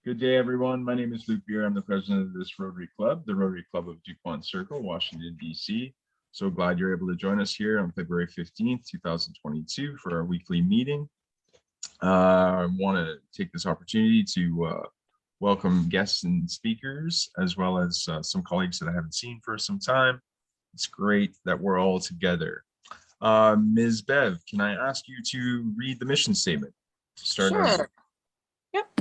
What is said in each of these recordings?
Good day, everyone. My name is Luke Beer. I'm the president of this Rotary Club, the Rotary Club of DuPont Circle, Washington, D.C. So glad you're able to join us here on February 15th, 2022 for our weekly meeting. I want to take this opportunity to welcome guests and speakers, as well as some colleagues that I haven't seen for some time. It's great that we're all together. Ms. Bev, can I ask you to read the mission statement to start? Sure. Yep.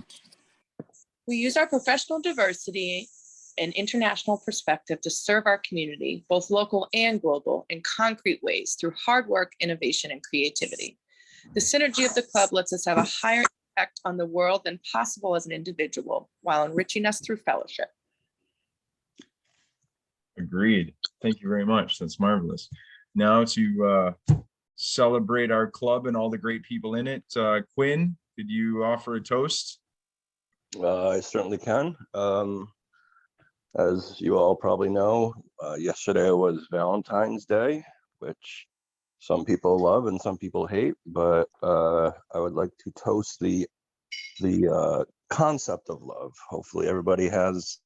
We use our professional diversity and international perspective to serve our community, both local and global, in concrete ways through hard work, innovation, and creativity. The synergy of the club lets us have a higher impact on the world than possible as an individual, while enriching us through fellowship. Agreed. Thank you very much. That's marvelous. Now to celebrate our club and all the great people in it. Quinn, could you offer a toast? I certainly can. As you all probably know, yesterday was Valentine's Day, which some people love and some people hate, but I would like to toast the concept of love. Hopefully everybody has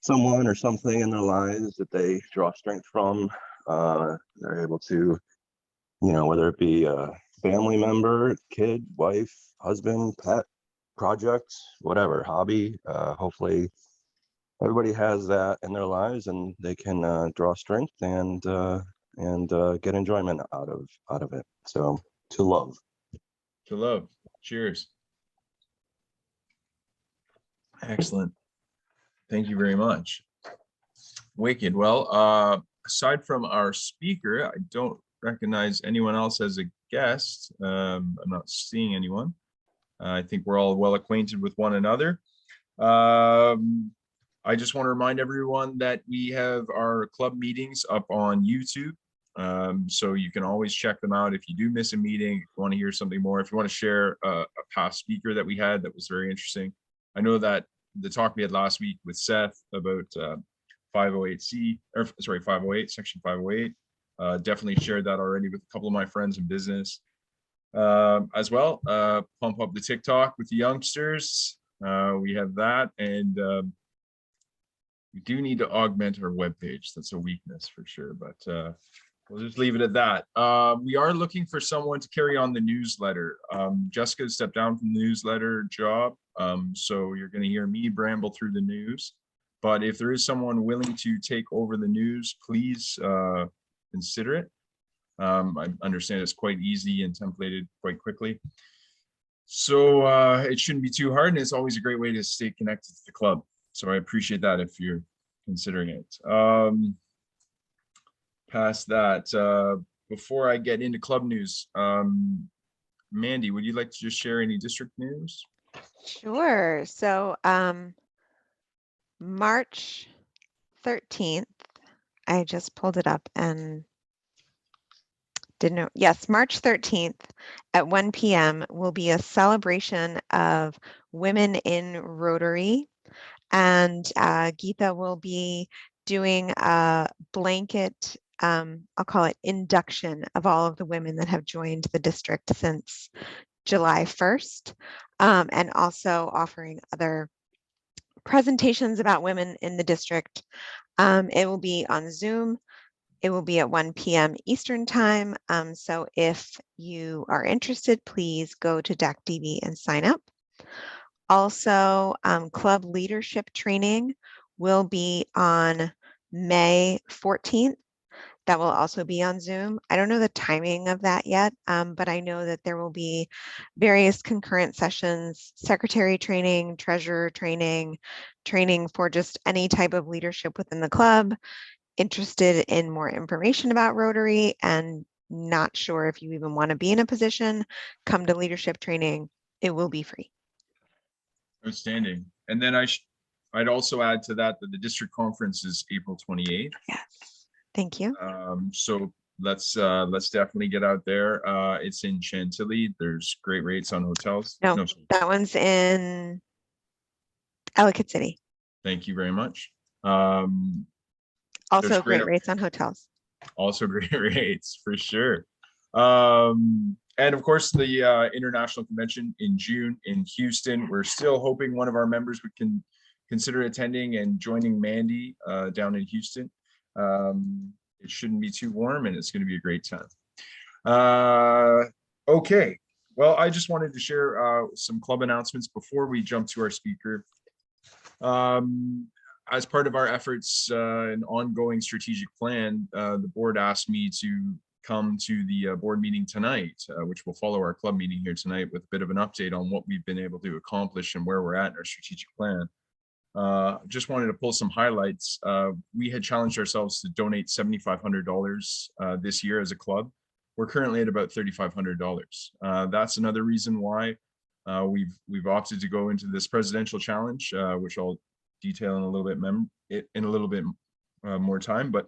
someone or something in their lives that they draw strength from. They're able to, whether it be a family member, kid, wife, husband, pet, project, whatever, hobby. Hopefully everybody has that in their lives and they can draw strength and get enjoyment out of it. So to love. To love. Cheers. Excellent. Thank you very much. Wicked. Well, aside from our speaker, I don't recognize anyone else as a guest. I'm not seeing anyone. I think we're all well acquainted with one another. I just want to remind everyone that we have our club meetings up on YouTube. So you can always check them out if you do miss a meeting, if you want to hear something more, if you want to share a past speaker that we had that was very interesting. I know that the talk we had last week with Seth about 508C, or sorry, 508, section 508, definitely shared that already with a couple of my friends in business. As well, pump up the TikTok with the youngsters. We have that, and we do need to augment our webpage. That's a weakness for sure, but we'll just leave it at that. We are looking for someone to carry on the newsletter. Jessica stepped down from the newsletter job, so you're going to hear me bramble through the news. But if there is someone willing to take over the news, please consider it. I understand it's quite easy and templated quite quickly. So it shouldn't be too hard, and it's always a great way to stay connected to the club. So I appreciate that if you're considering it. Past that, before I get into club news, Mandy, would you like to just share any district news? Sure. So March 13th, I just pulled it up and didn't know. Yes, March 13th at 1 p.m. will be a celebration of women in Rotary. And Geetha will be doing a blanket, I'll call it induction of all of the women that have joined the district since July 1st, and also offering other presentations about women in the district. It will be on Zoom. It will be at 1 p.m. Eastern time. So if you are interested, please go to DACDB and sign up. Also, club leadership training will be on May 14th. That will also be on Zoom. I don't know the timing of that yet, but I know that there will be various concurrent sessions, secretary training, treasurer training, training for just any type of leadership within the club, interested in more information about Rotary and not sure if you even want to be in a position, come to leadership training. It will be free. Outstanding. And then I'd also add to that the district conference is April 28th. Yes, thank you. So let's definitely get out there. It's in Chantilly. There's great rates on hotels. No, that one's in Ellicott City. Thank you very much. Also great rates on hotels. Also great rates for sure. And of course, the International Convention in June in Houston. We're still hoping one of our members would consider attending and joining Mandy down in Houston. It shouldn't be too warm and it's going to be a great time. Okay, well, I just wanted to share some club announcements before we jump to our speaker. As part of our efforts and ongoing strategic plan, the board asked me to come to the board meeting tonight, which will follow our club meeting here tonight, with a bit of an update on what we've been able to accomplish and where we're at in our strategic plan. Just wanted to pull some highlights. We had challenged ourselves to donate $7,500 this year as a club. We're currently at about $3,500. That's another reason why we've opted to go into this presidential challenge, which I'll detail in a little bit more time. But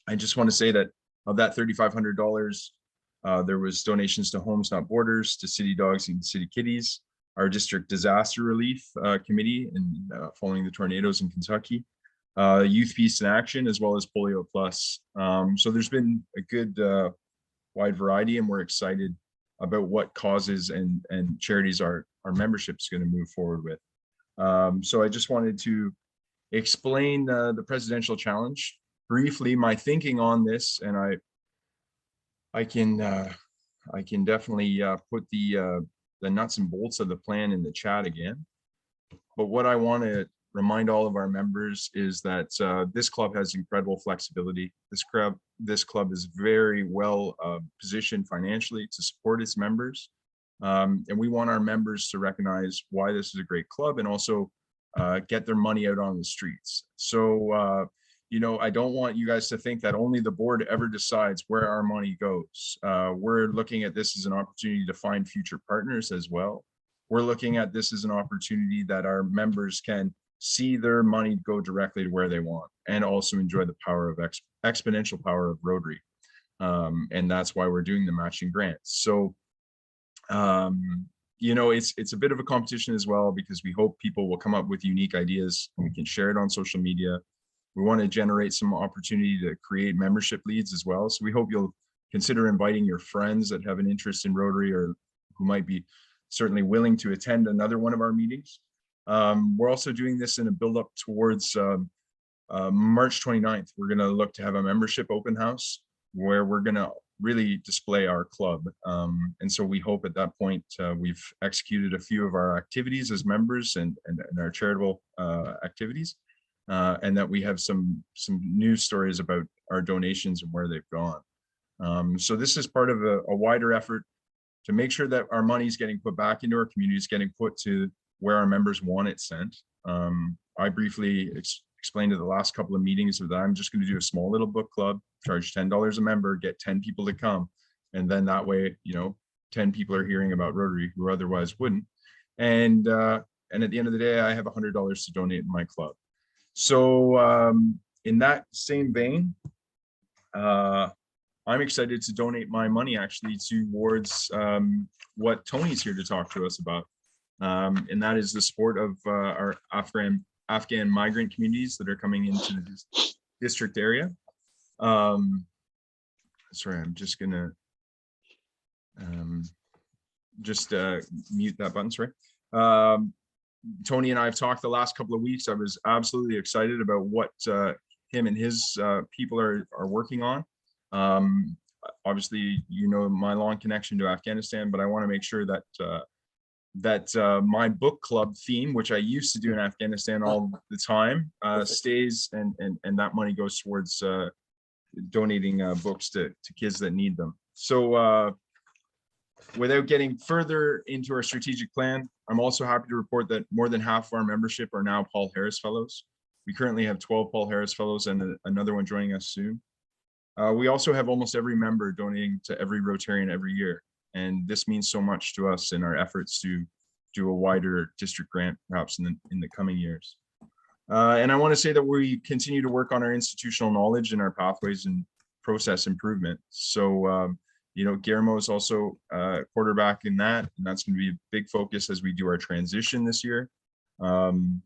I just want to say that of that $3,500, there was donations to Homes Not Borders, to City Dogs and City Kitties, our district disaster relief committee, and following the tornadoes in Kentucky, Youth Peace in Action, as well as Polio Plus. So there's been a good wide variety, and we're excited about what causes and charities our membership is going to move forward with. So I just wanted to explain the presidential challenge briefly, my thinking on this, and I can definitely put the nuts and bolts of the plan in the chat again. But what I want to remind all of our members is that this club has incredible flexibility. This club is very well positioned financially to support its members. And we want our members to recognize why this is a great club, and also get their money out on the streets. So, you know, I don't want you guys to think that only the board ever decides where our money goes. We're looking at this as an opportunity to find future partners as well. We're looking at this as an opportunity that our members can see their money go directly to where they want, and also enjoy the power of exponential power of Rotary. And that's why we're doing the matching grants. So, you know, it's a bit of a competition as well, because we hope people will come up with unique ideas and we can share it on social media. We want to generate some opportunity to create membership leads as well. So we hope you'll consider inviting your friends that have an interest in Rotary, or who might be certainly willing to attend another one of our meetings. We're also doing this in a build up towards March 29th. We're going to look to have a membership open house where we're going to really display our club. And so we hope at that point we've executed a few of our activities as members and our charitable activities. And that we have some news stories about our donations and where they've gone. So this is part of a wider effort to make sure that our money is getting put back into our communities, getting put to where our members want it sent. I briefly explained to the last couple of meetings that I'm just going to do a small little book club, charge $10 a member, get 10 people to come. And then that way, you know, 10 people are hearing about Rotary who otherwise wouldn't. And at the end of the day, I have $100 to donate in my club. So in that same vein, I'm excited to donate my money actually towards what Tony's here to talk to us about. And that is the support of our Afghan migrant communities that are coming into the district area. Sorry, I'm just gonna mute that button, sorry. Tony and I have talked the last couple of weeks. I was absolutely excited about what him and his people are working on. Obviously, you know, my long connection to Afghanistan, but I want to make sure that my book club theme, which I used to do in Afghanistan all the time, stays, and that money goes towards donating books to kids that need them. So without getting further into our strategic plan, I'm also happy to report that more than half of our membership are now Paul Harris Fellows. We currently have 12 Paul Harris Fellows and another one joining us soon. We also have almost every member donating to every Rotarian every year. And this means so much to us in our efforts to do a wider district grant, perhaps in the coming years. And I want to say that we continue to work on our institutional knowledge and our pathways and process improvement. So, you know, Guillermo is also quarterback in that, and that's going to be a big focus as we do our transition this year. And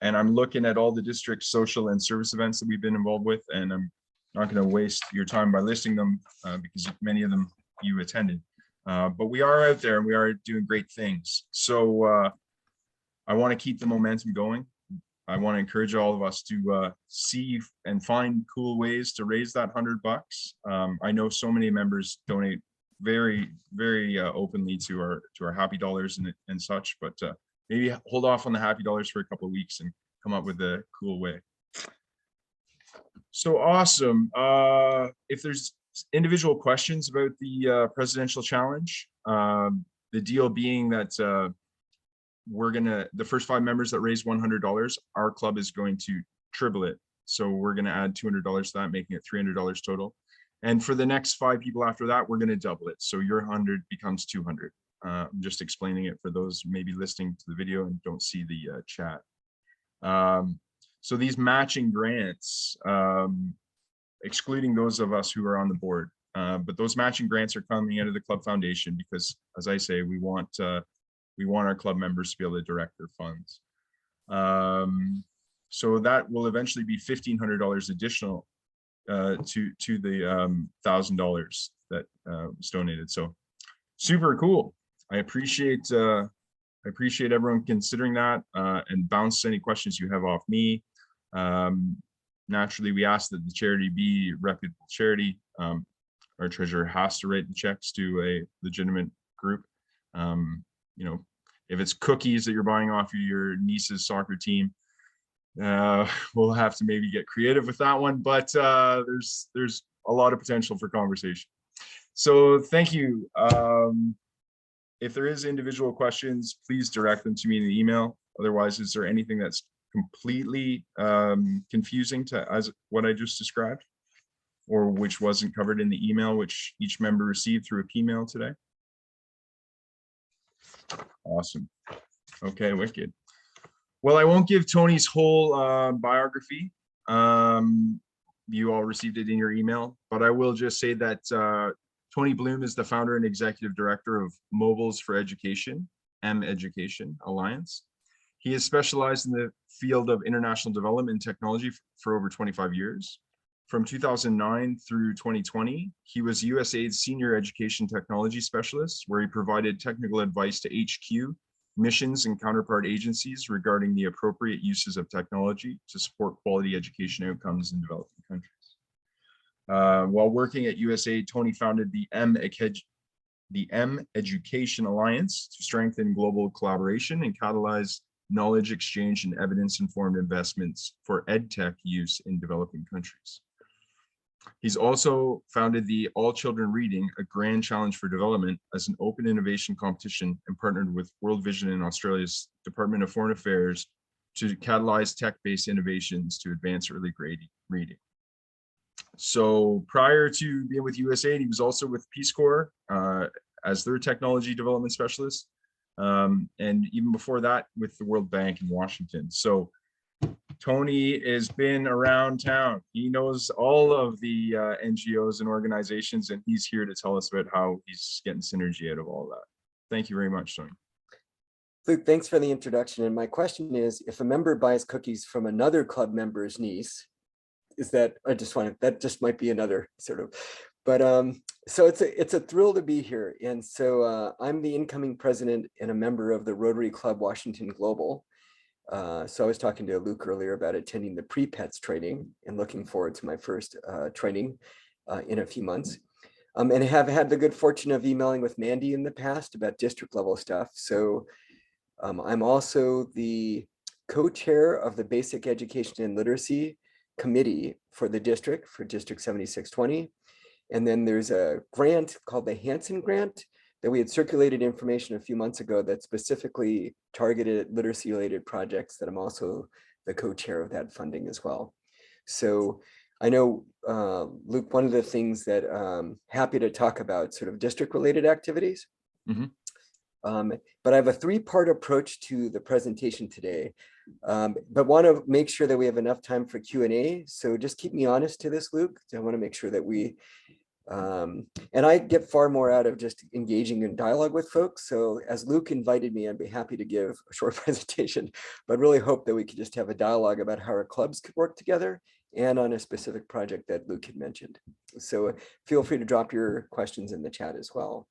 I'm looking at all the district social and service events that we've been involved with, and I'm not going to waste your time by listing them because many of them you attended. But we are out there and we are doing great things. So I want to keep the momentum going. I want to encourage all of us to see and find cool ways to raise that $100. I know so many members donate very, very openly to our happy dollars and such, but maybe hold off on the happy dollars for a couple of weeks and come up with a cool way. So awesome. If there's individual questions about the presidential challenge, the deal being that the first 5 members that raise $100, our club is going to triple it. So we're going to add $200 to that, making it $300 total. And for the next 5 people after that, we're going to double it. So your 100 becomes 200. I'm just explaining it for those maybe listening to the video and don't see the chat. So these matching grants, excluding those of us who are on the board, but those matching grants are coming out of the club foundation because, as I say, we want our club members to be able to direct their funds. So that will eventually be $1,500 additional to the $1,000 that was donated. So super cool. I appreciate everyone considering that and bounce any questions you have off me. Naturally, we ask that the charity be a reputable charity. Our treasurer has to write the checks to a legitimate group. You know, if it's cookies that you're buying off of your niece's soccer team, we'll have to maybe get creative with that one, but there's a lot of potential for conversation. So thank you. If there is individual questions, please direct them to me in the email. Otherwise, is there anything that's completely confusing to as what I just described, or which wasn't covered in the email, which each member received through a email today? Awesome. Okay, wicked. Well, I won't give Tony's whole biography. You all received it in your email, but I will just say that Tony Bloome is the founder and executive director of Mobiles for Education, mEducation Alliance. He has specialized in the field of international development and technology for over 25 years. From 2009 through 2020, he was USAID's Senior Education Technology Specialist, where he provided technical advice to HQ, missions, and counterpart agencies regarding the appropriate uses of technology to support quality education outcomes in developing countries. While working at USAID, Tony founded the mEducation Alliance to strengthen global collaboration and catalyze knowledge exchange and evidence-informed investments for EdTech use in developing countries. He's also founded the All Children Reading, a grand challenge for development, as an open innovation competition, and partnered with World Vision in Australia's Department of Foreign Affairs to catalyze tech-based innovations to advance early grade reading. So prior to being with USAID, he was also with Peace Corps as their technology development specialist. And even before that, with the World Bank in Washington. So Tony has been around town. He knows all of the NGOs and organizations, and he's here to tell us about how he's getting synergy out of all that. Thank you very much, Tony. Luke, thanks for the introduction. And my question is, if a member buys cookies from another club member's niece, is that, that just might be another sort of, but so it's a thrill to be here. And so I'm the incoming president and a member of the Rotary Club Washington Global. So I was talking to Luke earlier about attending the pre-PETS training and looking forward to my first training in a few months. And I have had the good fortune of emailing with Mandy in the past about district level stuff. So I'm also the co-chair of the Basic Education and Literacy Committee for the district, for District 7620. And then there's a grant called the Hansen Grant that we had circulated information a few months ago that specifically targeted at literacy-related projects that I'm also the co-chair of that funding as well. So I know, Luke, one of the things that I'm happy to talk about sort of district-related activities. Mm-hmm. But I have a three-part approach to the presentation today, but want to make sure that we have enough time for Q&A. So just keep me honest to this, Luke. I want to make sure that we, and I get far more out of just engaging in dialogue with folks. So as Luke invited me, I'd be happy to give a short presentation, but really hope that we could just have a dialogue about how our clubs could work together and on a specific project that Luke had mentioned. So feel free to drop your questions in the chat as well.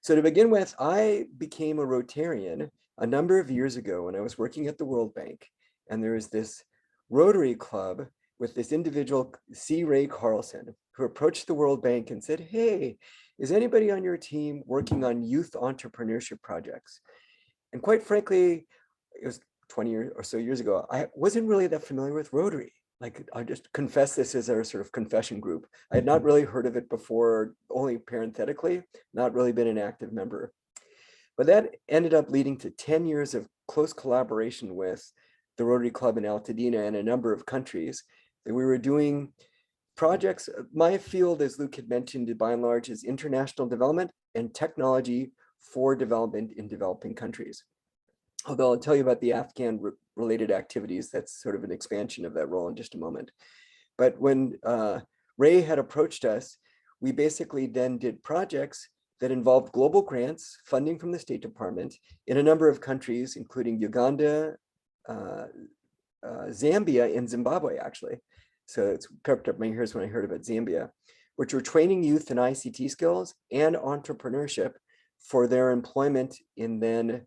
So to begin with, I became a Rotarian a number of years ago when I was working at the World Bank, and there was this Rotary Club with this individual, C. Ray Carlson, who approached the World Bank and said, hey, is anybody on your team working on youth entrepreneurship projects? And quite frankly, it was 20 or so years ago, I wasn't really that familiar with Rotary. Like, I just confess this as our sort of confession group. I had not really heard of it before, only parenthetically, not really been an active member. But that ended up leading to 10 years of close collaboration with the Rotary Club in Altadena and a number of countries that we were doing projects. My field, as Luke had mentioned, by and large, is international development and technology for development in developing countries. Although I'll tell you about the Afghan related activities, that's sort of an expansion of that role in just a moment. But when Ray had approached us, we basically then did projects that involved global grants, funding from the State Department in a number of countries, including Uganda, Zambia, and Zimbabwe, actually. So it's perked up my ears when I heard about Zambia, which were training youth in ICT skills and entrepreneurship for their employment in then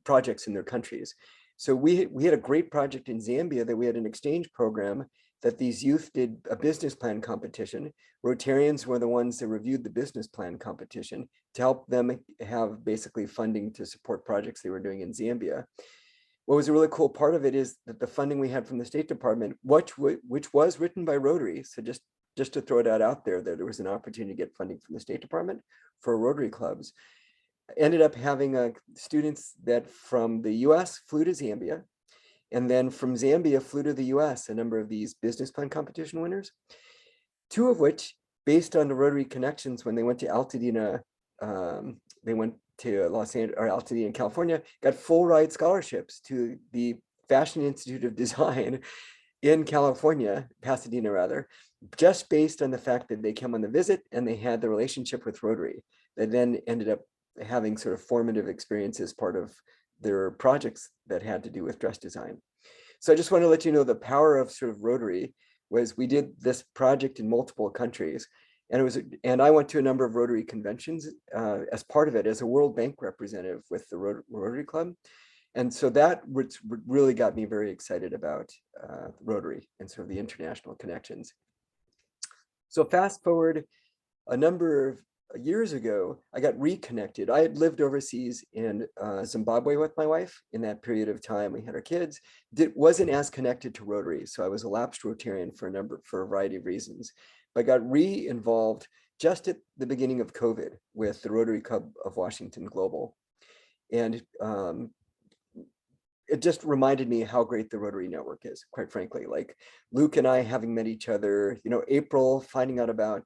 projects in their countries. So we had a great project in Zambia that we had an exchange program that these youth did a business plan competition. Rotarians were the ones that reviewed the business plan competition to help them have basically funding to support projects they were doing in Zambia. What was a really cool part of it is that the funding we had from the State Department, which was written by Rotary, so just to throw that out there, that there was an opportunity to get funding from the State Department for Rotary clubs, ended up having students that from the US flew to Zambia, and then from Zambia flew to the US, a number of these business plan competition winners, two of which, based on the Rotary connections, when they went to Altadena, they went to Los Angeles or Altadena, California, got full ride scholarships to the Fashion Institute of Design in California, Pasadena rather, just based on the fact that they came on the visit and they had the relationship with Rotary. They then ended up having sort of formative experiences part of their projects that had to do with dress design. So I just want to let you know the power of sort of Rotary was we did this project in multiple countries, and I went to a number of Rotary conventions as part of it as a World Bank representative with the Rotary Club. And so that really got me very excited about Rotary and sort of the international connections. So fast forward a number of years ago, I got reconnected. I had lived overseas in Zimbabwe with my wife. In that period of time, we had our kids. Wasn't as connected to Rotary, so I was a lapsed Rotarian for a variety of reasons. But got re-involved just at the beginning of COVID with the Rotary Club of Washington Global, and it just reminded me how great the Rotary network is, quite frankly. Like Luke and I having met each other, April finding out about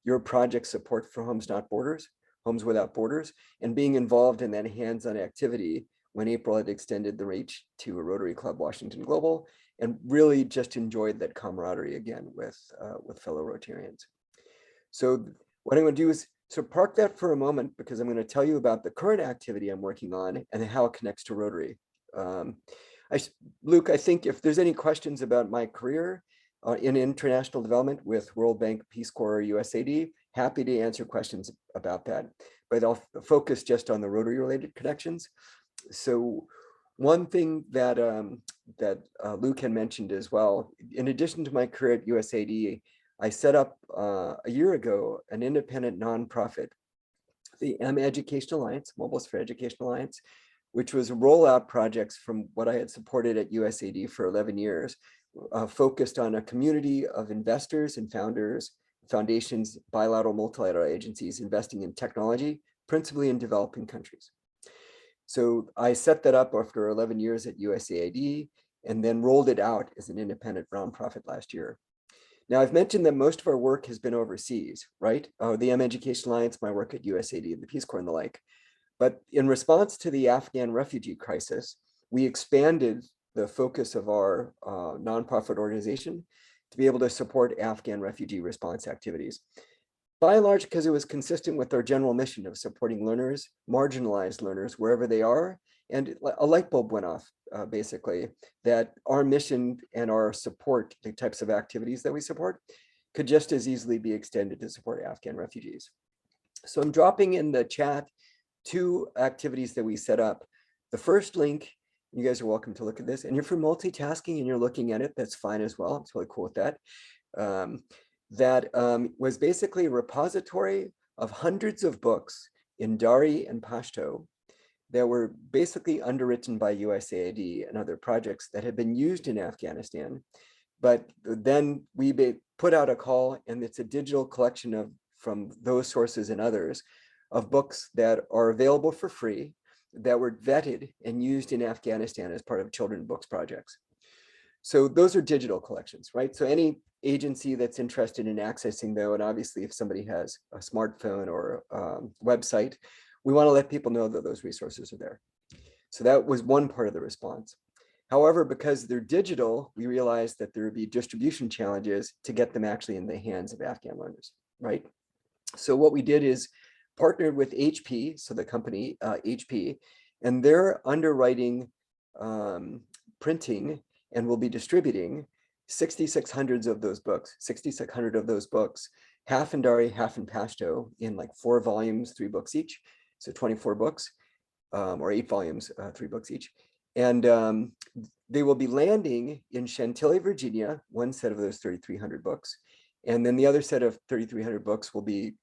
your project support for Homes Not Borders, Homes Without Borders, and being involved in that hands-on activity when April had extended the reach to a Rotary Club Washington Global, and really just enjoyed that camaraderie again with fellow Rotarians. So what I'm going to do is park that for a moment, because I'm going to tell you about the current activity I'm working on and how it connects to Rotary. Luke, I think if there's any questions about my career in international development with World Bank, Peace Corps, or USAID, happy to answer questions about that. But I'll focus just on the Rotary related connections. So one thing that Luke had mentioned as well, in addition to my career at USAID, I set up a year ago an independent nonprofit, the mEducation Alliance, Mobile Sphere Education Alliance, which was rollout projects from what I had supported at USAID for 11 years, focused on a community of investors and founders, foundations, bilateral, multilateral agencies investing in technology, principally in developing countries. So I set that up after 11 years at USAID and then rolled it out as an independent nonprofit last year. Now, I've mentioned that most of our work has been overseas, right? The mEducation Alliance, my work at USAID, the Peace Corps and the like. But in response to the Afghan refugee crisis, we expanded the focus of our nonprofit organization to be able to support Afghan refugee response activities. By and large, because it was consistent with our general mission of supporting learners, marginalized learners, wherever they are, And a light bulb went off, basically, that our mission and our support, the types of activities that we support, could just as easily be extended to support Afghan refugees. So I'm dropping in the chat 2 activities that we set up. The first link, you guys are welcome to look at this. And if you're multitasking and you're looking at it, that's fine as well. I'm totally cool with that. Was basically a repository of hundreds of books in Dari and Pashto that were basically underwritten by USAID and other projects that had been used in Afghanistan. But then we put out a call, and it's a digital collection of from those sources and others of books that are available for free, that were vetted and used in Afghanistan as part of children's books projects. So those are digital collections, right? So any agency that's interested in accessing those, and obviously if somebody has a smartphone or website, we want to let people know that those resources are there. So that was one part of the response. However, because they're digital, we realized that there would be distribution challenges to get them actually in the hands of Afghan learners, right? So what we did is partnered with HP, so the company HP, and they're underwriting printing and will be distributing 6,600 of those books, 6,600 of those books, half in Dari, half in Pashto, in like 4 volumes, 3 books each. So 24 books, or 8 volumes, 3 books each. And they will be landing in Chantilly, Virginia, one set of those 3,300 books. And then the other set of 3,300 books will be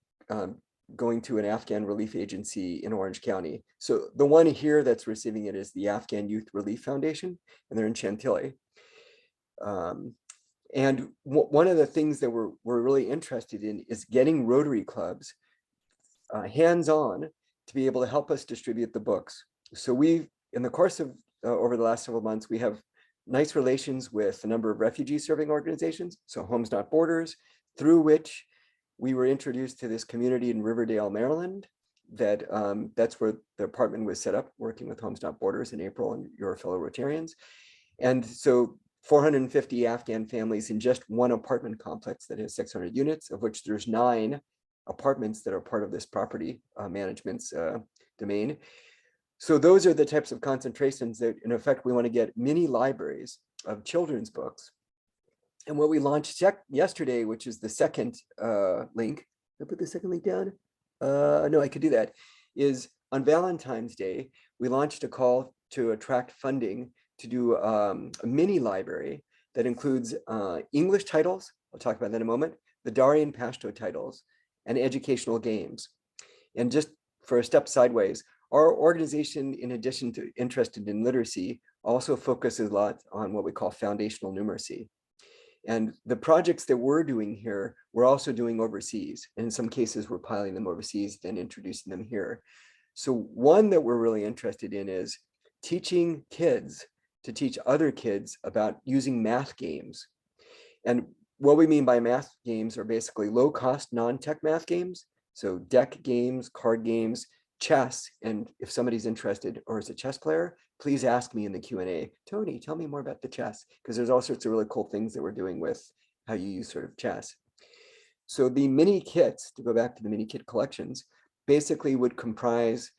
going to an Afghan relief agency in Orange County. So the one here that's receiving it is the Afghan Youth Relief Foundation, and they're in Chantilly. And one of the things that we're really interested in is getting Rotary clubs hands-on to be able to help us distribute the books. So we've, in the course of over the last several months, we have nice relations with a number of refugee serving organizations, so Homes Not Borders, through which we were introduced to this community in Riverdale, Maryland, that that's where the apartment was set up, working with Homes Not Borders in April and your fellow Rotarians. And so 450 Afghan families in just one apartment complex that has 600 units, of which there's 9 apartments that are part of this property management's domain. So those are the types of concentrations that, in effect, we want to get mini libraries of children's books. And what we launched yesterday, which is the second link, did I put the second link down? No, I could do that, is on Valentine's Day, we launched a call to attract funding to do a mini library that includes English titles, I'll talk about that in a moment, the Dari and Pashto titles, and educational games. And just for a step sideways, our organization, in addition to interested in literacy, also focuses a lot on what we call foundational numeracy. And the projects that we're doing here, we're also doing overseas. And in some cases, we're piloting them overseas, then introducing them here. So one that we're really interested in is teaching kids to teach other kids about using math games. And what we mean by math games are basically low-cost, non-tech math games. So deck games, card games, chess. And if somebody's interested or is a chess player, please ask me in the Q&A, Tony, tell me more about the chess, because there's all sorts of really cool things that we're doing with how you use sort of chess. So the mini kits, to go back to the mini kit collections, basically would comprise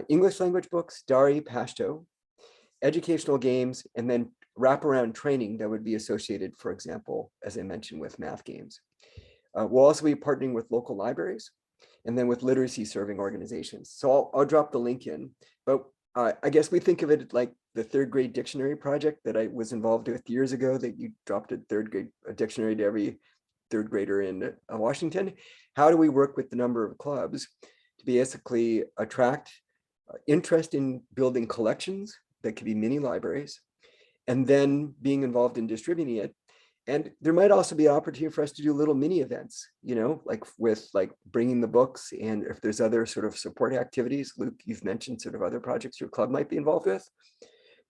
English language books, Dari, Pashto, educational games, and then wraparound training that would be associated, for example, as I mentioned, with math games. We'll also be partnering with local libraries and then with literacy serving organizations. So I'll drop the link in, but I guess we think of it like the 3rd grade dictionary project that I was involved with years ago, that you dropped a 3rd grade dictionary to every 3rd grader in Washington. How do we work with the number of clubs to basically attract interest in building collections that could be mini libraries, and then being involved in distributing it? And there might also be an opportunity for us to do little mini events, you know, like with like bringing the books, and if there's other sort of support activities, Luke, you've mentioned sort of other projects your club might be involved with.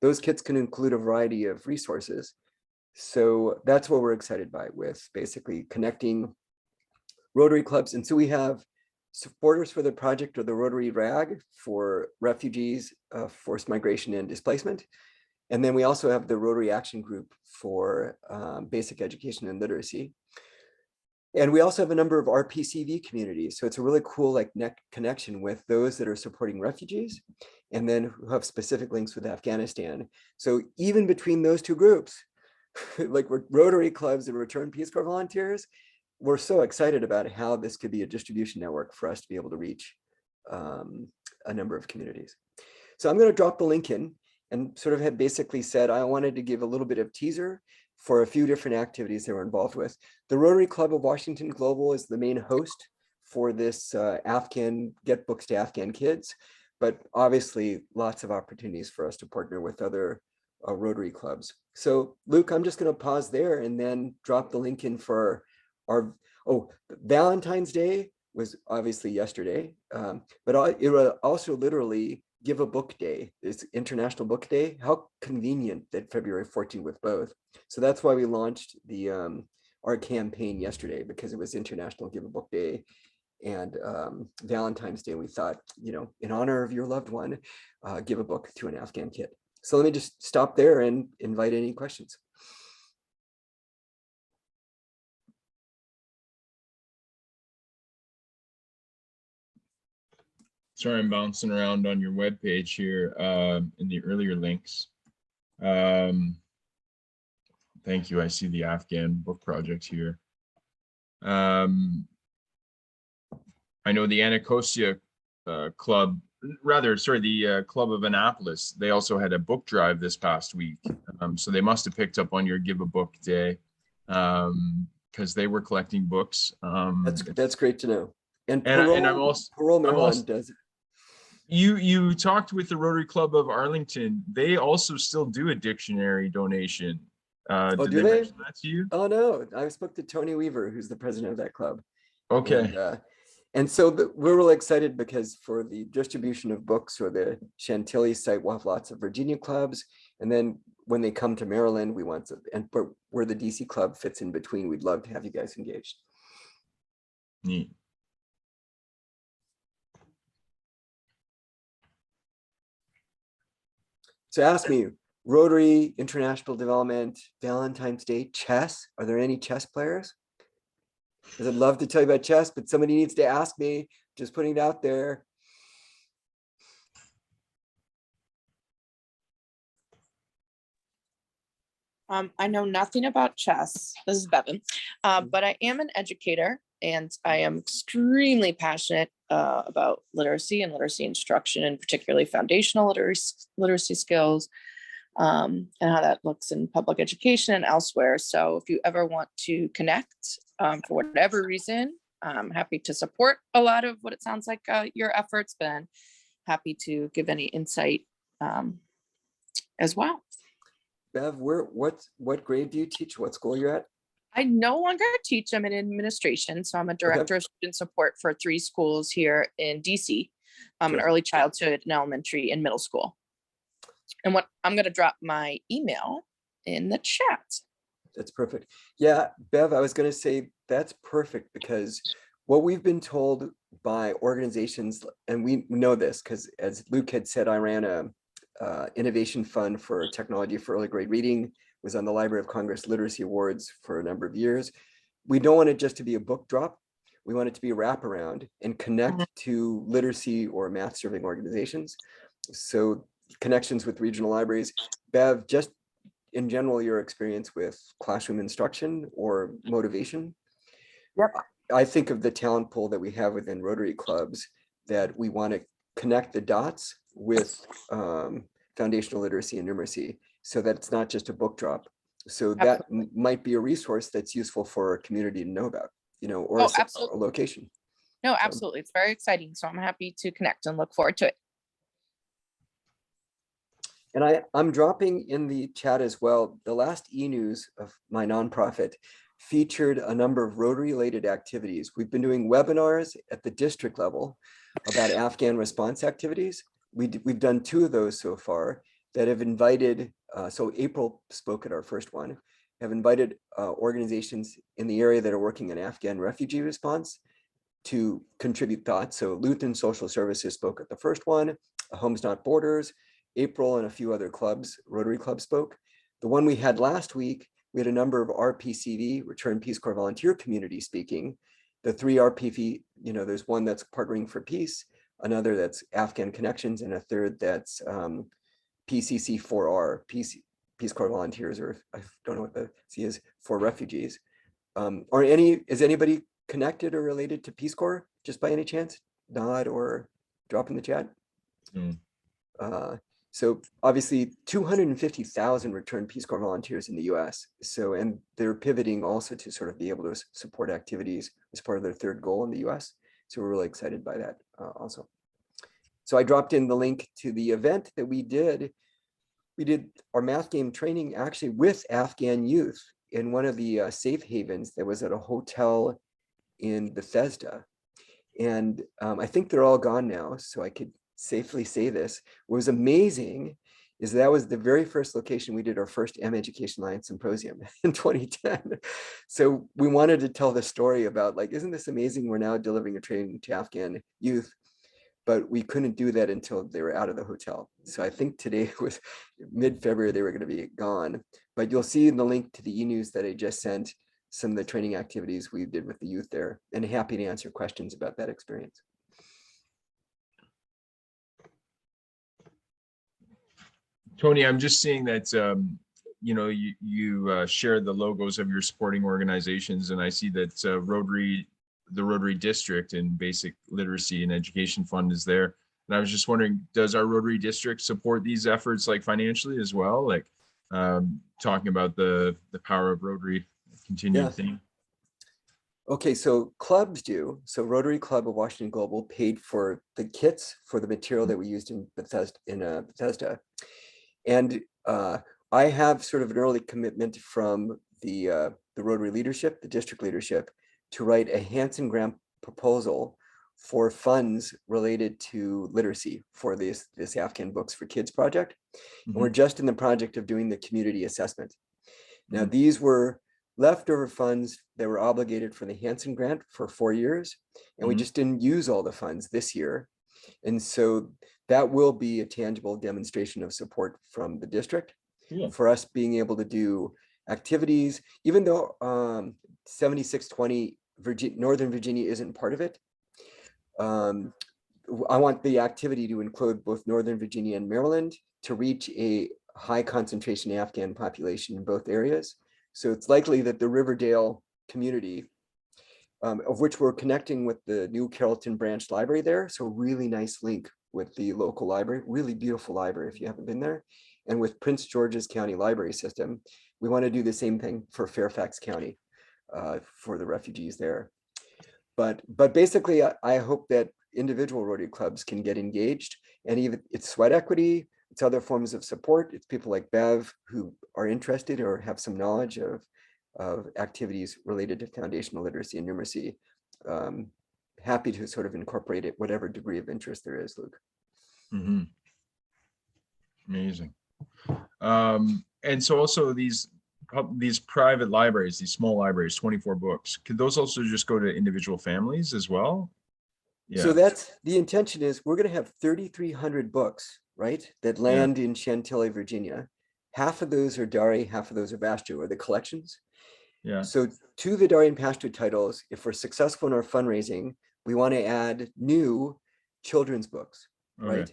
Those kits can include a variety of resources. So that's what we're excited by, with basically connecting Rotary clubs. And so we have supporters for the project, or the Rotary RAG for refugees, forced migration and displacement. And then we also have the Rotary Action Group for basic education and literacy. And we also have a number of RPCV communities. So it's a really cool like connection with those that are supporting refugees and then who have specific links with Afghanistan. So even between those two groups, like we're Rotary clubs and Return Peace Corps volunteers, we're so excited about how this could be a distribution network for us to be able to reach a number of communities. So I'm going to drop the link in and sort of had basically said I wanted to give a little bit of teaser for a few different activities they were involved with. The Rotary Club of Washington Global is the main host for this Afghan Get Books to Afghan Kids, but obviously lots of opportunities for us to partner with other Rotary clubs. So Luke, I'm just going to pause there and then drop the link in for our, Valentine's Day was obviously yesterday, but it was also literally Give a Book Day. It's International Book Day. How convenient that February 14th with both. So that's why we launched the our campaign yesterday, because it was International Give a Book Day and Valentine's Day. We thought, in honor of your loved one, give a book to an Afghan kid. So let me just stop there and invite any questions. Sorry, I'm bouncing around on your webpage here in the earlier links. Thank you. I see the Afghan book project here. I know the Anacostia Club, the Club of Annapolis, they also had a book drive this past week. So they must have picked up on your Give a Book Day because they were collecting books. That's great to know. And Parole Maryland does it. You talked with the Rotary Club of Arlington. They also still do a dictionary donation. Did they mention that to you? Oh no, I spoke to Tony Weaver, who's the president of that club. Okay. And so we're really excited because for the distribution of books or the Chantilly site, we'll have lots of Virginia clubs. And then when they come to Maryland, we want to, but where the DC club fits in between, we'd love to have you guys engaged. Neat. So ask me, Rotary, International Development, Valentine's Day, chess. Are there any chess players? Because I'd love to tell you about chess, but somebody needs to ask me. Just putting it out there. I know nothing about chess. This is Bevan, but I am an educator and I am extremely passionate about literacy and literacy instruction, and particularly foundational literacy skills and how that looks in public education and elsewhere. So if you ever want to connect for whatever reason, I'm happy to support a lot of what it sounds like your efforts, but I'm happy to give any insight as well. Bev, what grade do you teach? What school you're at? I no longer teach. I'm in administration. So I'm a director of student support for 3 schools here in DC, an early childhood and elementary and middle school. And I'm going to drop my email in the chat. That's perfect. Yeah, Bev, I was going to say that's perfect because what we've been told by organizations, and we know this because as Luke had said, I ran a innovation fund for technology for early grade reading, was on the Library of Congress Literacy Awards for a number of years. We don't want it just to be a book drop. We want it to be a wraparound and connect to literacy or math serving organizations. So connections with regional libraries. Bev, just in general, your experience with classroom instruction or motivation. Yep. I think of the talent pool that we have within Rotary clubs that we want to connect the dots with foundational literacy and numeracy so that it's not just a book drop. So that might be a resource that's useful for our community to know about, or a location. No, absolutely. It's very exciting. So I'm happy to connect and look forward to it. And I'm dropping in the chat as well. The last e-news of my nonprofit featured a number of Rotary-related activities. We've been doing webinars at the district level about Afghan response activities. We've done 2 of those so far that have invited, so April spoke at our first one, have invited organizations in the area that are working in Afghan refugee response to contribute thoughts. So Lutheran Social Services spoke at the first one, Homes Not Borders, April and a few other clubs, Rotary clubs spoke. The one we had last week we had a number of RPCV, Return Peace Corps Volunteer Community speaking. The 3 RPV, there's one that's Partnering for Peace, another that's Afghan Connections, and a third that's PCC4R, Peace Corps Volunteers, or I don't know what the C is, for refugees. Is anybody connected or related to Peace Corps, just by any chance? Nod or drop in the chat. So obviously 250,000 returned Peace Corps volunteers in the US. So, and they're pivoting also to sort of be able to support activities as part of their 3rd goal in the US. So we're really excited by that also. So I dropped in the link to the event that we did. We did our math game training actually with Afghan youth in one of the safe havens that was at a hotel in Bethesda. And I think they're all gone now, so I could safely say this. What was amazing is that was the very first location we did our first mEducation Alliance Symposium in 2010. So we wanted to tell the story about, like, isn't this amazing? We're now delivering a training to Afghan youth, but we couldn't do that until they were out of the hotel. So I think today was mid-February, they were going to be gone. But you'll see in the link to the e-news that I just sent some of the training activities we did with the youth there, and happy to answer questions about that experience. Tony, I'm just seeing that, you shared the logos of your supporting organizations, and I see that the Rotary District and Basic Literacy and Education Fund is there. And I was just wondering, does our Rotary District support these efforts, like financially as well? Like talking about the power of Rotary, continued theme. Okay, so clubs do. So Rotary Club of Washington Global paid for the kits for the material that we used in Bethesda. And I have sort of an early commitment from the Rotary leadership, the district leadership, to write a Hansen grant proposal for funds related to literacy for this Afghan Books for Kids project. And we're just in the project of doing the community assessment. Now, these were leftover funds that were obligated for the Hansen grant for 4 years, and we just didn't use all the funds this year. And so that will be a tangible demonstration of support from the district for us being able to do activities, even though 7620 Northern Virginia isn't part of it. I want the activity to include both Northern Virginia and Maryland to reach a high concentration Afghan population in both areas. So it's likely that the Riverdale community, of which we're connecting with the new Carrollton branch library there. So really nice link with the local library, really beautiful library if you haven't been there. And with Prince George's County Library System, we want to do the same thing for Fairfax County for the refugees there. But basically, I hope that individual Rotary clubs can get engaged, and even it's sweat equity, it's other forms of support. It's people like Bev who are interested or have some knowledge of activities related to foundational literacy and numeracy. Happy to sort of incorporate it, whatever degree of interest there is, Luke. Amazing. And so also these private libraries, these small libraries, 24 books, could those also just go to individual families as well? So that's the intention, is we're going to have 3,300 books, right, that land in Chantilly, Virginia. Half of those are Dari, half of those are Pashto, or the collections. So to the Dari and Pashto titles, if we're successful in our fundraising, we want to add new children's books, right?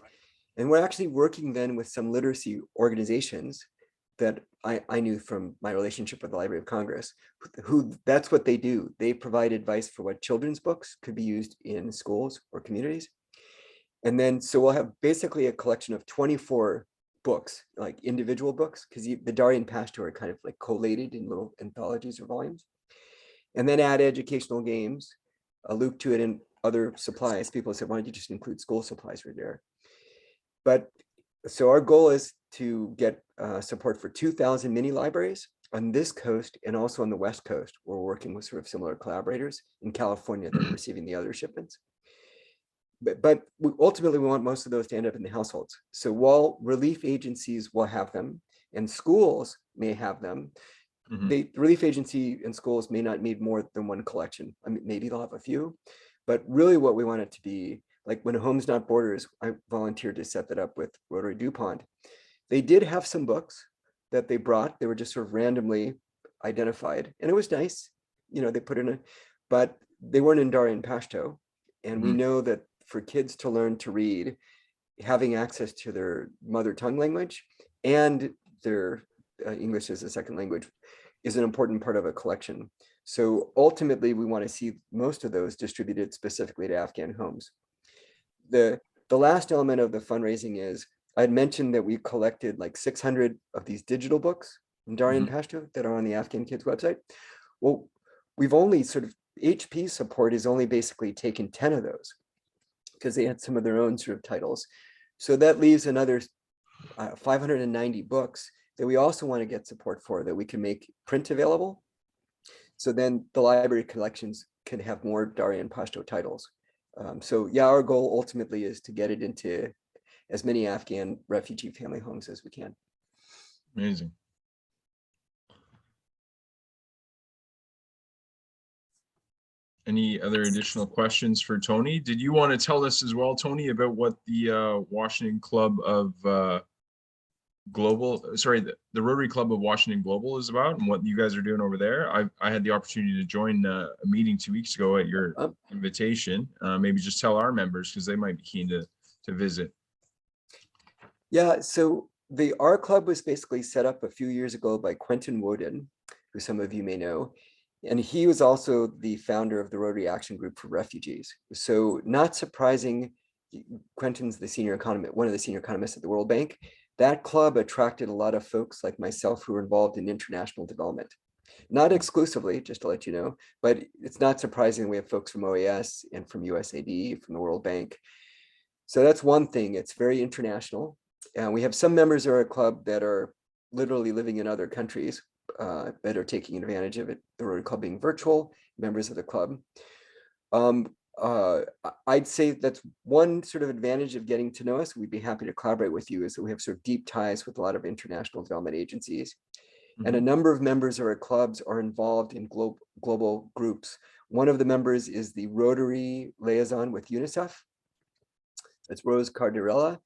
And we're actually working then with some literacy organizations that I knew from my relationship with the Library of Congress, who that's what they do. They provide advice for what children's books could be used in schools or communities. And then, so we'll have basically a collection of 24 books, like individual books, because the Dari and Pashto are kind of like collated in little anthologies or volumes. And then add educational games, loop to it, and other supplies. People said, why don't you just include school supplies right there? But so our goal is to get support for 2,000 mini libraries on this coast and also on the West Coast. We're working with sort of similar collaborators in California that are receiving the other shipments. But ultimately, we want most of those to end up in the households. So while relief agencies will have them and schools may have them, the relief agency and schools may not need more than one collection. I mean, maybe they'll have a few, but really what we want it to be, like when Homes Not Borders, I volunteered to set that up with Rotary DuPont. They did have some books that they brought. They were just sort of randomly identified, and it was nice. You know, they put in a, but they weren't in Dari and Pashto. And we know that for kids to learn to read, having access to their mother tongue language and their English as a second language is an important part of a collection. So ultimately, we want to see most of those distributed specifically to Afghan homes. The last element of the fundraising is, I had mentioned that we collected like 600 of these digital books in Dari and Pashto that are on the Afghan Kids website. Well, we've only sort of, HP support is only basically taken 10 of those because they had some of their own sort of titles. So that leaves another 590 books that we also want to get support for, that we can make print available. So then the library collections can have more Dari and Pashto titles. So yeah, our goal ultimately is to get it into as many Afghan refugee family homes as we can. Amazing. Any other additional questions for Tony? Did you want to tell us as well, Tony, about what the Washington Club of Global, sorry, the Rotary Club of Washington Global is about, and what you guys are doing over there? I had the opportunity to join a meeting 2 weeks ago at your invitation. Maybe just tell our members, because they might be keen to visit. Yeah, so our club was basically set up a few years ago by Quentin Woden, who some of you may know. And he was also the founder of the Rotary Action Group for Refugees. So not surprising, Quentin's the senior economist, one of the senior economists at the World Bank. That club attracted a lot of folks like myself who were involved in international development. Not exclusively, just to let you know, but it's not surprising we have folks from OAS and from USAID, from the World Bank. So that's one thing, it's very international. And we have some members of our club that are literally living in other countries that are taking advantage of it, the Rotary Club being virtual, members of the club. I'd say that's one sort of advantage of getting to know us. We'd be happy to collaborate with you, is that we have sort of deep ties with a lot of international development agencies. And a number of members of our clubs are involved in global groups. One of the members is the Rotary liaison with UNICEF. That's Rose Cardarella.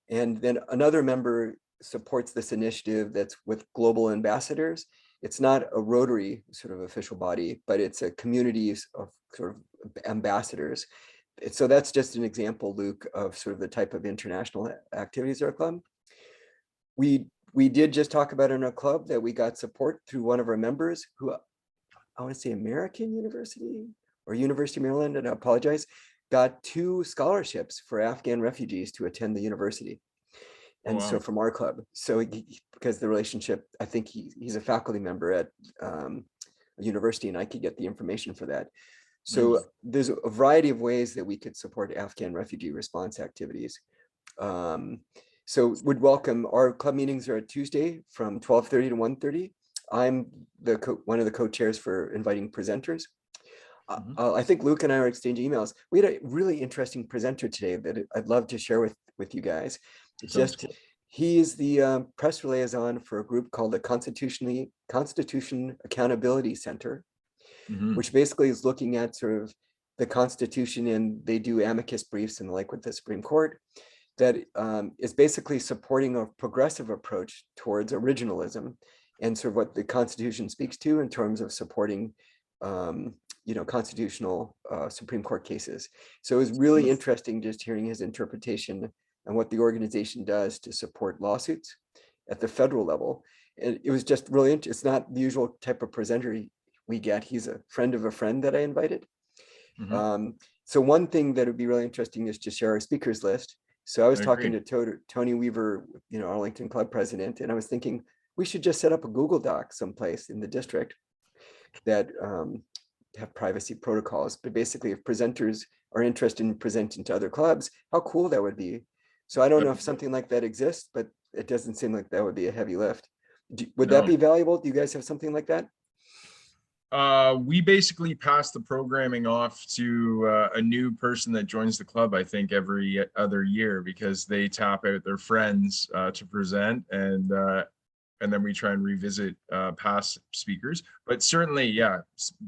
And then another member supports this initiative that's with global ambassadors. It's not a Rotary sort of official body, but it's a community of sort of ambassadors. So that's just an example, Luke, of sort of the type of international activities of our club. We did just talk about in our club that we got support through one of our members who, I want to say American University or University of Maryland, and I apologize, got 2 scholarships for Afghan refugees to attend the university. And wow. So from our club, so because the relationship, I think he's a faculty member at a university, and I could get the information for that. So there's a variety of ways that we could support Afghan refugee response activities. So would welcome, our club meetings are at Tuesday from 12:30 to 1:30. I'm one of the co-chairs for inviting presenters. I think Luke and I are exchanging emails. We had a really interesting presenter today that I'd love to share with you guys. He is the press liaison for a group called the Constitution Accountability Center, which basically is looking at sort of the Constitution, and they do amicus briefs and like with the Supreme Court, that is basically supporting a progressive approach towards originalism and sort of what the Constitution speaks to in terms of supporting constitutional Supreme Court cases. So it was really interesting just hearing his interpretation and what the organization does to support lawsuits at the federal level. And it was just really interesting. It's not the usual type of presenter we get. He's a friend of a friend that I invited. So one thing that would be really interesting is to share our speakers list. So I was talking to Tony Weaver, Arlington Club president, and I was thinking we should just set up a Google Doc someplace in the district that have privacy protocols. But basically, if presenters are interested in presenting to other clubs, how cool that would be. So I don't know if something like that exists, but it doesn't seem like that would be a heavy lift. Would that be valuable? Do you guys have something like that? We basically pass the programming off to a new person that joins the club, I think, every other year, because they tap out their friends to present, and then we try and revisit past speakers. But certainly, yeah,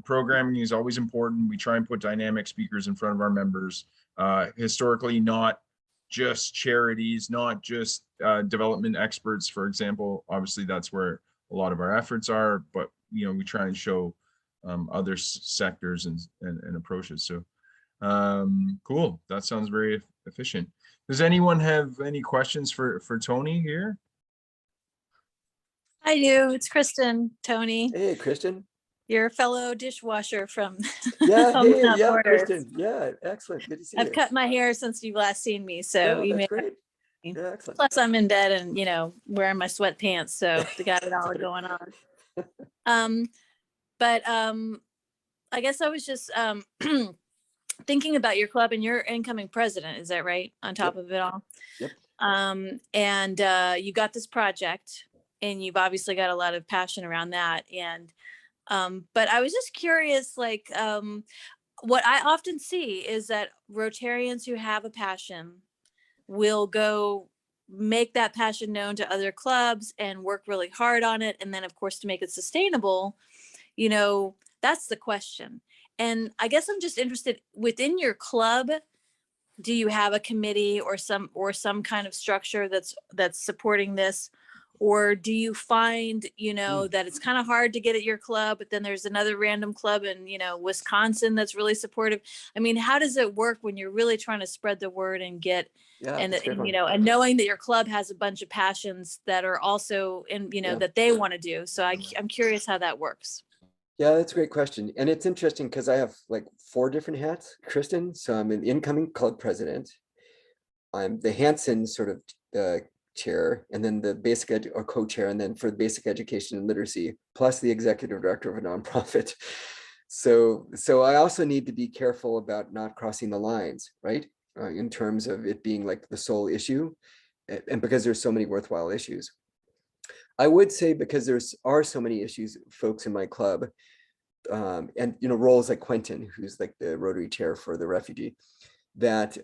programming is always important. We try and put dynamic speakers in front of our members. Historically, not just charities, not just development experts, for example. Obviously, that's where a lot of our efforts are, but we try and show other sectors and approaches. So cool. That sounds very efficient. Does anyone have any questions for Tony here? I do. It's Kristen, Tony. Hey, Kristen. Your fellow dishwasher from Yeah, Homes hey, Not yeah, Borders. Kristen. Yeah, excellent. Good to see you. I've cut my hair since you've last seen me, so Oh, you may. that's great. Yeah, excellent. Plus, I'm in bed and wearing my sweatpants, so they got it all going on. But I guess I was just thinking about your club and your incoming president. Is that right? On top of it all. Yep. And you got this project, and you've obviously got a lot of passion around that. And but I was just curious, like what I often see is that Rotarians who have a passion will go make that passion known to other clubs and work really hard on it. And then, of course, to make it sustainable, that's the question. And I guess I'm just interested, within your club, do you have a committee or some kind of structure that's supporting this? Or do you find, that it's kind of hard to get at your club, but then there's another random club in, Wisconsin that's really supportive? I mean, how does it work when you're really trying to spread the word and get, and knowing that your club has a bunch of passions that are also in, that they want to do. So I'm curious how that works. Yeah, that's a great question. And it's interesting because I have like 4 different hats, Kristen. So I'm an incoming club president. I'm the Hanson sort of chair, and then the basic or co-chair, and then for basic education and literacy, plus the executive director of a nonprofit. So I also need to be careful about not crossing the lines, right? In terms of it being like the sole issue, and because there's so many worthwhile issues. I would say, because are so many issues, folks in my club, and roles like Quentin, who's like the Rotary chair for the refugee, that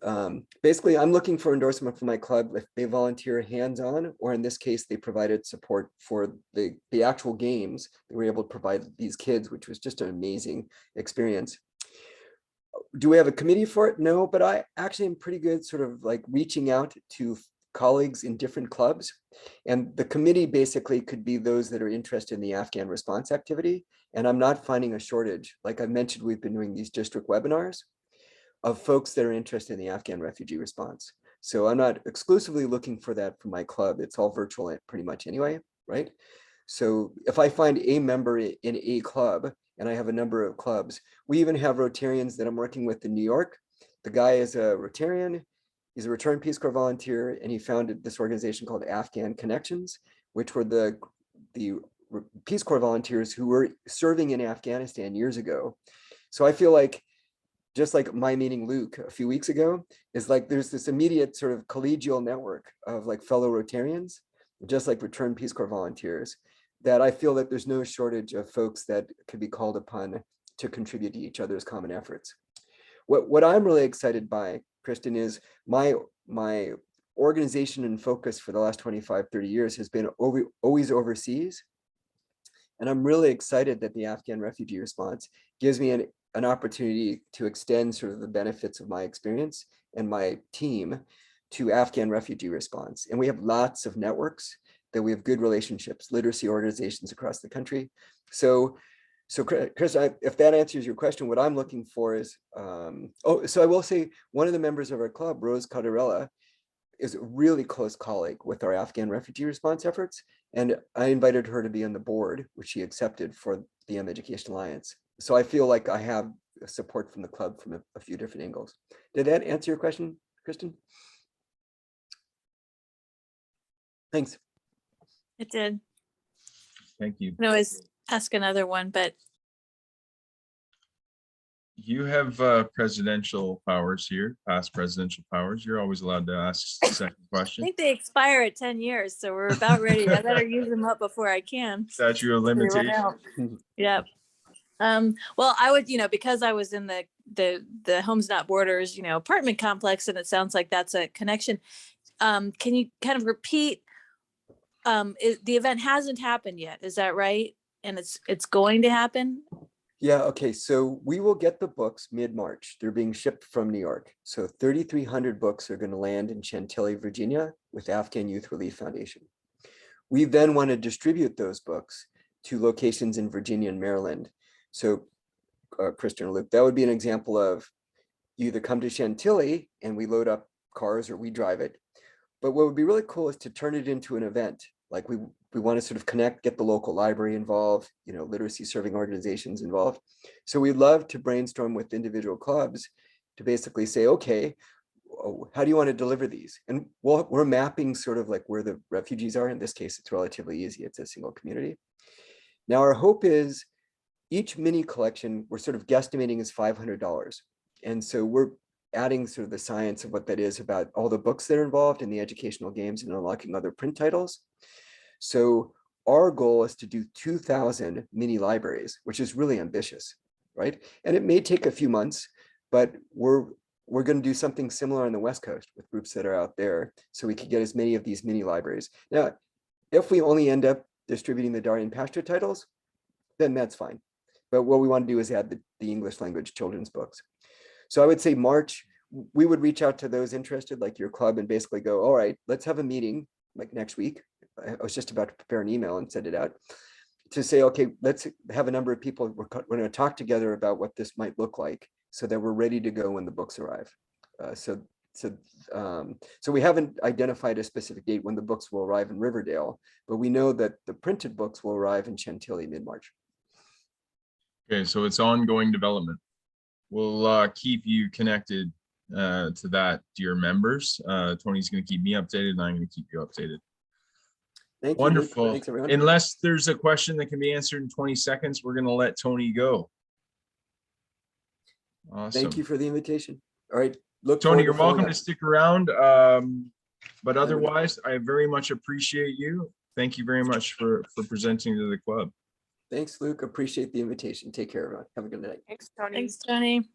basically I'm looking for endorsement from my club if they volunteer hands-on, or in this case, they provided support for the actual games. They were able to provide these kids, which was just an amazing experience. Do we have a committee for it? No, but I actually am pretty good sort of like reaching out to colleagues in different clubs. And the committee basically could be those that are interested in the Afghan response activity. And I'm not finding a shortage. Like I mentioned, we've been doing these district webinars of folks that are interested in the Afghan refugee response. So I'm not exclusively looking for that for my club. It's all virtual pretty much anyway, right? So if I find a member in a club, and I have a number of clubs, we even have Rotarians that I'm working with in New York. The guy is a Rotarian. He's a returned Peace Corps volunteer, and he founded this organization called Afghan Connections, which were the Peace Corps volunteers who were serving in Afghanistan years ago. So I feel like, just like my meeting Luke a few weeks ago, is like there's this immediate sort of collegial network of like fellow Rotarians, just like returned Peace Corps volunteers, that I feel that there's no shortage of folks that could be called upon to contribute to each other's common efforts. What I'm really excited by, Kristen, is my organization and focus for the last 25, 30 years has been always overseas. And I'm really excited that the Afghan refugee response gives me an opportunity to extend sort of the benefits of my experience and my team to Afghan refugee response. And we have lots of networks that we have good relationships, literacy organizations across the country. So Chris, if that answers your question, what I'm looking for is, so I will say one of the members of our club, Rose Cadarella, is a really close colleague with our Afghan refugee response efforts. And I invited her to be on the board, which she accepted, for the mEducation Alliance. So I feel like I have support from the club from a few different angles. Did that answer your question, Kristen? Thanks. It did. Thank you. I can always ask another one, but You have presidential powers here, past presidential powers. You're always allowed to ask a second I question. think they expire at 10 years, so we're about ready. I better use them up before I can. Statute of They run limitation. out. Yep. Well, I would, because I was in the Homes Not Borders, apartment complex, and it sounds like that's a connection. Can you kind of repeat? The event hasn't happened yet, is that right? And it's going to happen? Yeah, okay, so we will get the books mid-March. They're being shipped from New York. So 3,300 books are going to land in Chantilly, Virginia with Afghan Youth Relief Foundation. We then want to distribute those books to locations in Virginia and Maryland. So Kristen or Luke, that would be an example of you either come to Chantilly and we load up cars or we drive it. But what would be really cool is to turn it into an event. Like we want to sort of connect, get the local library involved, you know, literacy serving organizations involved. So we'd love to brainstorm with individual clubs to basically say, okay, how do you want to deliver these? And we're mapping sort of like where the refugees are. In this case, it's relatively easy. It's a single community. Now our hope is each mini collection we're sort of guesstimating is $500. And so we're adding sort of the science of what that is about all the books that are involved in the educational games and unlocking other print titles. So our goal is to do 2,000 mini libraries, which is really ambitious, right? And it may take a few months, but we're going to do something similar on the West Coast with groups that are out there, so we could get as many of these mini libraries. Now, if we only end up distributing the Darien Pasture titles, then that's fine. But what we want to do is add the English language children's books. So I would say March, we would reach out to those interested, like your club, and basically go, all right, let's have a meeting like next week. I was just about to prepare an email and send it out to say, okay, let's have a number of people. We're going to talk together about what this might look like so that we're ready to go when the books arrive. So we haven't identified a specific date when the books will arrive in Riverdale, but we know that the printed books will arrive in Chantilly mid-March. Okay, so it's ongoing development. We'll keep you connected to that, dear members. Tony's going to keep me updated, and I'm going to keep you updated. Thank you, Luke. Wonderful. Thanks, everyone. Unless there's a question that can be answered in 20 seconds, we're going to let Tony go. Awesome. Thank you for the invitation. All right. Look Tony, forward you're to following welcome up. to stick around. But otherwise, I very much appreciate you. Thank you very much for presenting to the club. Thanks, Luke. Appreciate the invitation. Take care, everyone. Have a good night. Thanks, Tony. Thanks, Tony.